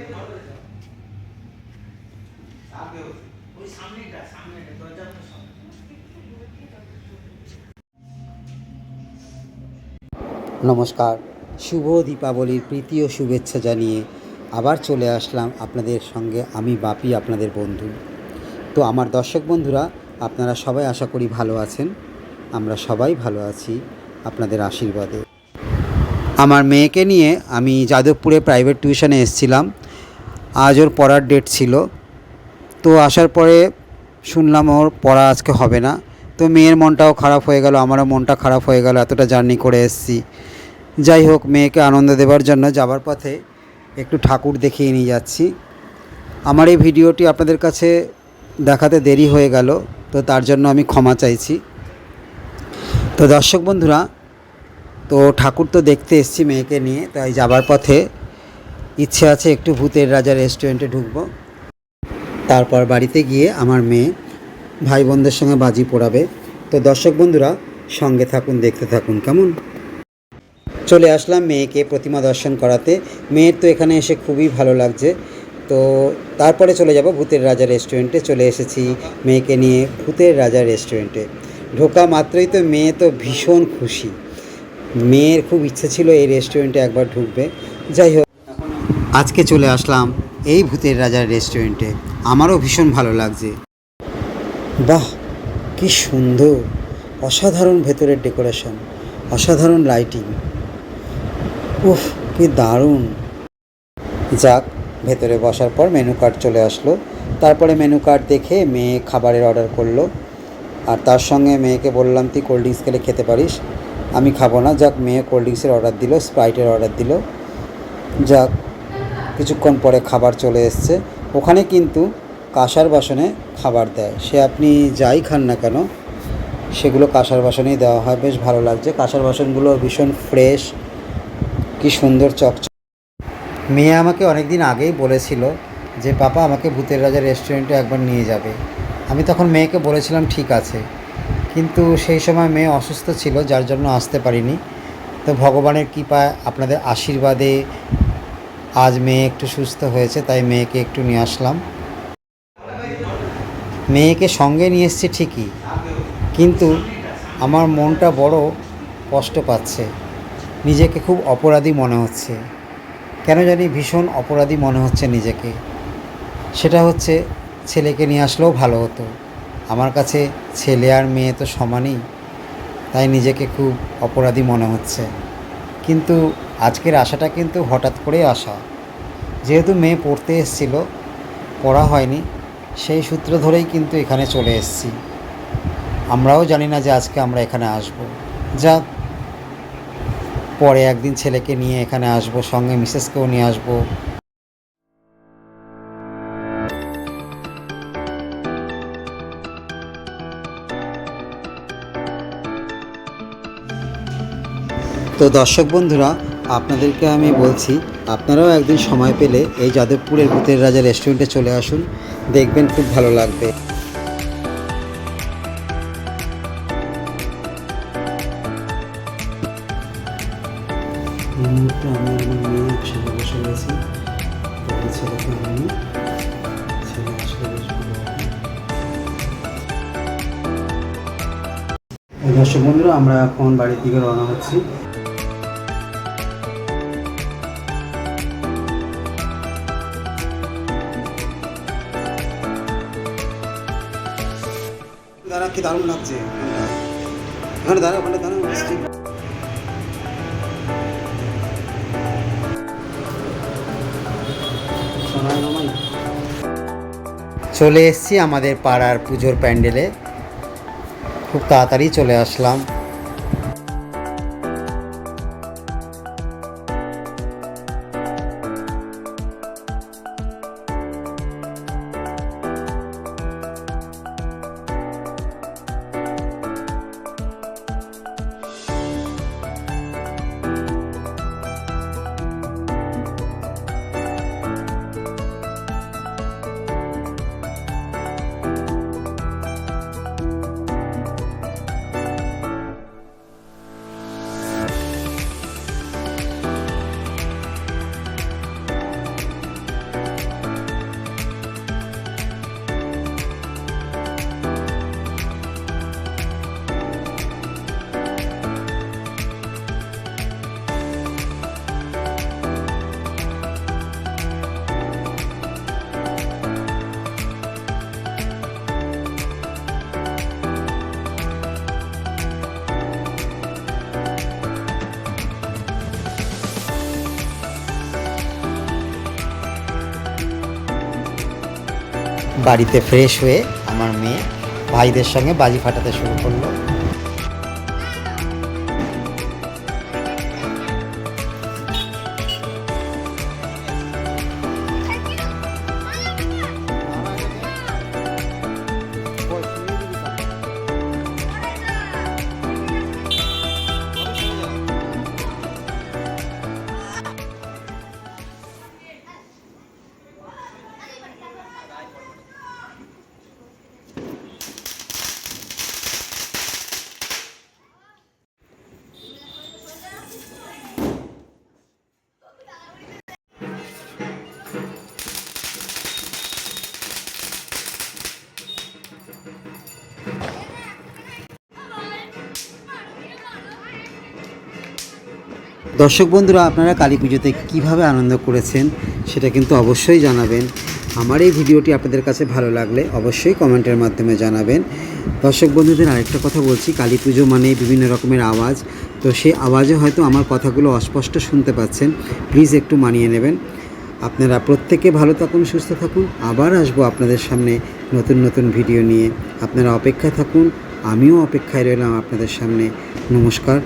নমস্কার, শুভ দীপাবলির প্রীতি ও শুভেচ্ছা জানিয়ে আবার চলে আসলাম আপনাদের সঙ্গে আমি বাপি, আপনাদের বন্ধু। তো আমার দর্শক বন্ধুরা, আপনারা সবাই আশা করি ভালো আছেন। আমরা সবাই ভালো আছি আপনাদের আশীর্বাদে। আমার মেয়েকে নিয়ে আমি যাদবপুরে প্রাইভেট টিউশনে এসেছিলাম। আজ ওর পড়ার ডেট ছিল। তো আসার পরে শুনলাম ওর পড়া আজকে হবে না। তো মেয়ের মনটাও খারাপ হয়ে গেল, আমারও মনটা খারাপ হয়ে গেল, এতটা জার্নি করে এসেছি। যাই হোক, মেয়েকে আনন্দ দেওয়ার জন্য যাবার পথে একটু ঠাকুর দেখিয়ে নিয়ে যাচ্ছি। আমার এই ভিডিওটি আপনাদের কাছে দেখাতে দেরি হয়ে গেল, তো তার জন্য আমি ক্ষমা চাইছি। তো দর্শক বন্ধুরা, তো ঠাকুর তো দেখতে এসেছি মেয়েকে নিয়ে, তাই যাবার পথে ইচ্ছে আছে একটু ভূতের রাজা রেস্টুরেন্টে ঢুকবো। তারপর বাড়িতে গিয়ে আমার মেয়ে ভাই বোনদের সঙ্গে বাজি পোড়াবে। তো দর্শক বন্ধুরা, সঙ্গে থাকুন, দেখতে থাকুন। কেমন চলে আসলাম মেয়েকে প্রতিমা দর্শন করাতে। মেয়ের তো এখানে এসে খুবই ভালো লাগছে। তো তারপরে চলে যাব ভূতের রাজা রেস্টুরেন্টে। চলে এসেছি মেয়েকে নিয়ে ভূতের রাজা রেস্টুরেন্টে। ঢোকা মাত্রই তো মেয়ে তো ভীষণ খুশি। মেয়ের খুব ইচ্ছে ছিল এই রেস্টুরেন্টে একবার ঢুকবে। যাই হোক, আজকে চলে আসলাম এই ভূতের রাজার রেস্টুরেন্টে। আমারও ভীষণ ভালো লাগছে। বাহ, কি সুন্দর, অসাধারণ ভেতরের ডেকোরেশন, অসাধারণ লাইটিং, উফ কি দারুণ। যাক, ভেতরে বসার পর মেনু কার্ড চলে আসলো। তারপরে মেনু কার্ড দেখে মেয়ে খাবারের অর্ডার করলো। আর তার সঙ্গে মেয়েকে বললাম, তুই কোল্ড ড্রিঙ্কস খেলে খেতে পারিস, আমি খাবো না। যাক, মেয়ে কোল্ড ড্রিঙ্কসের অর্ডার দিল, স্প্রাইটের অর্ডার দিল। যাক, কিছুক্ষণ পরে খাবার চলে এসছে। ওখানে কিন্তু কাঁসার বাসনে খাবার দেয়, সে আপনি যাই খান না কেন সেগুলো কাঁসার বাসনেই দেওয়া হয়। বেশ ভালো লাগছে, কাঁসার বাসনগুলো ভীষণ ফ্রেশ, কি সুন্দর চকচক। মেয়ে আমাকে অনেক দিন আগেই বলেছিল যে পাপা আমাকে ভূতের রাজা রেস্টুরেন্টে একবার নিয়ে যাবে। আমি তখন মেয়েকে বলেছিলাম ঠিক আছে, কিন্তু সেই সময় মেয়ে অসুস্থ ছিল, যার জন্য আসতে পারিনি। তো ভগবানের কৃপায়, আপনাদের আশীর্বাদে আজ মেয়ে একটু সুস্থ হয়েছে, তাই মেয়েকে একটু নিয়ে আসলাম। মেয়েকে সঙ্গে নিয়ে এসেছি ঠিকই, কিন্তু আমার মনটা বড় কষ্ট পাচ্ছে। নিজেকে খুব অপরাধী মনে হচ্ছে, কেন জানি ভীষণ অপরাধী মনে হচ্ছে নিজেকে। সেটা হচ্ছে, ছেলেকে নিয়ে আসলেও ভালো হতো। আমার কাছে ছেলে আর মেয়ে তো সমানই, তাই নিজেকে খুব অপরাধী মনে হচ্ছে। কিন্তু আজকের আশাটা কিন্তু হঠাৎ করেই আসা। যেহেতু মেয়ে পড়তে এসেছিল, পড়া হয়নি, সেই সূত্র ধরেই কিন্তু এখানে চলে এসেছি। আমরাও জানি না যে আজকে আমরা এখানে আসব। যাক, পরে একদিন ছেলেকে নিয়ে এখানে আসব, সঙ্গে মিসেসকেও নিয়ে আসব। তো দর্শক বন্ধুরা, আপনাদেরকে আমি বলছি, আপনারাও একদিন সময় পেলে এই যাদবপুরের ভূতের রাজা রেস্টুরেন্টে চলে আসুন, দেখবেন খুব ভালো লাগবে। এই মুহূর্তে আমি আমার মেয়ে একসঙ্গে বসে রয়েছি। ছেলেকে নিয়ে ছেলে আসলে বেশ ভালো হবে। দর্শক বন্ধুরা, আমরা এখন বাড়ির দিকে রওনা হচ্ছি। দাঁড়া, কি দারুণ লাগছে। ওখানে দাঁড়া, ওখানে দাঁড়া। চলে এসেছি আমাদের পাড়ার পুজোর প্যান্ডেলে। খুব তাড়াতাড়ি চলে আসলাম। বাড়িতে ফ্রেশ হয়ে আমার মেয়ে ভাইদের সঙ্গে বাজি ফাটাতে শুরু করলো। দর্শক বন্ধুরা, আপনারা কালী পুজোতে কীভাবে আনন্দ করেছেন সেটা কিন্তু অবশ্যই জানাবেন। আমার এই ভিডিওটি আপনাদের কাছে ভালো লাগলে অবশ্যই কমেন্টের মাধ্যমে জানাবেন। দর্শক বন্ধুদের আরেকটা কথা বলছি, কালী পুজো মানে বিভিন্ন রকমের আওয়াজ, তো সেই আওয়াজে হয়তো আমার কথাগুলো অস্পষ্ট শুনতে পাচ্ছেন, প্লিজ একটু মানিয়ে নেবেন। আপনারা প্রত্যেকে ভালো থাকুন, সুস্থ থাকুন। আবার আসবো আপনাদের সামনে নতুন নতুন ভিডিও নিয়ে। আপনারা অপেক্ষায় থাকুন, আমিও অপেক্ষায় রইলাম আপনাদের সামনে। নমস্কার।